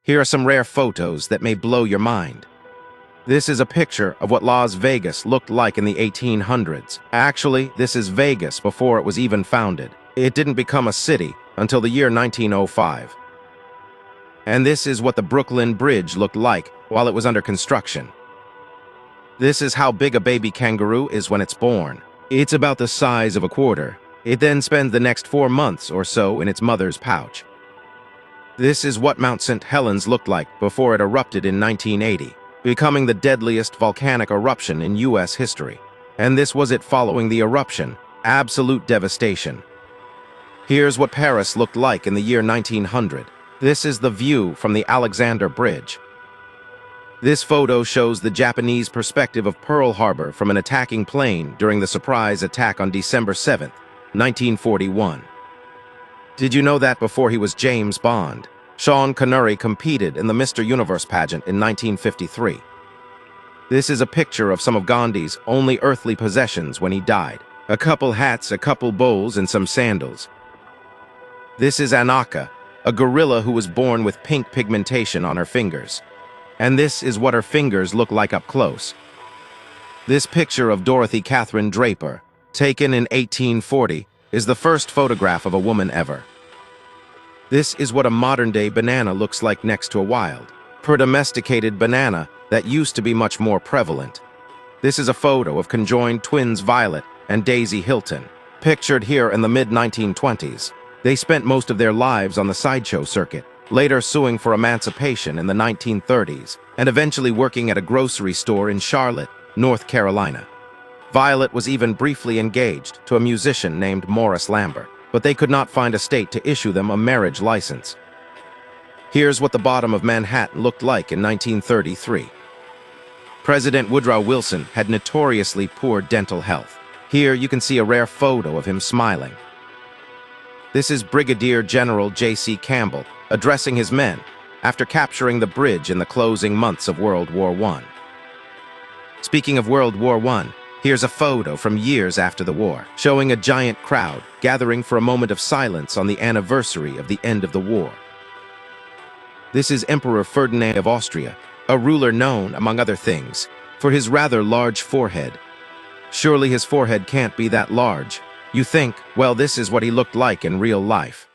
Here are some rare photos that may blow your mind. This is a picture of what Las Vegas looked like in the 1800s. Actually, this is Vegas before it was even founded. It didn't become a city until the year 1905. And this is what the Brooklyn Bridge looked like while it was under construction. This is how big a baby kangaroo is when it's born. It's about the size of a quarter. It then spends the next 4 months or so in its mother's pouch. This is what Mount St. Helens looked like before it erupted in 1980, becoming the deadliest volcanic eruption in U.S. history. And this was it following the eruption. Absolute devastation. Here's what Paris looked like in the year 1900. This is the view from the Alexander Bridge. This photo shows the Japanese perspective of Pearl Harbor from an attacking plane during the surprise attack on December 7, 1941. Did you know that before he was James Bond, Sean Connery competed in the Mr. Universe pageant in 1953? This is a picture of some of Gandhi's only earthly possessions when he died. A couple hats, a couple bowls, and some sandals. This is Anaka, a gorilla who was born with pink pigmentation on her fingers. And this is what her fingers look like up close. This picture of Dorothy Catherine Draper, taken in 1840, is the first photograph of a woman ever. This is what a modern-day banana looks like next to a wild, domesticated banana that used to be much more prevalent. This is a photo of conjoined twins Violet and Daisy Hilton, pictured here in the mid-1920s. They spent most of their lives on the sideshow circuit, later suing for emancipation in the 1930s, and eventually working at a grocery store in Charlotte, North Carolina. Violet was even briefly engaged to a musician named Morris Lambert, but they could not find a state to issue them a marriage license. Here's what the bottom of Manhattan looked like in 1933. President Woodrow Wilson had notoriously poor dental health. Here you can see a rare photo of him smiling. This is Brigadier General J.C. Campbell addressing his men after capturing the bridge in the closing months of World War I. Speaking of World War I, here's a photo from years after the war, showing a giant crowd gathering for a moment of silence on the anniversary of the end of the war. This is Emperor Ferdinand of Austria, a ruler known, among other things, for his rather large forehead. Surely his forehead can't be that large. You think, well, this is what he looked like in real life.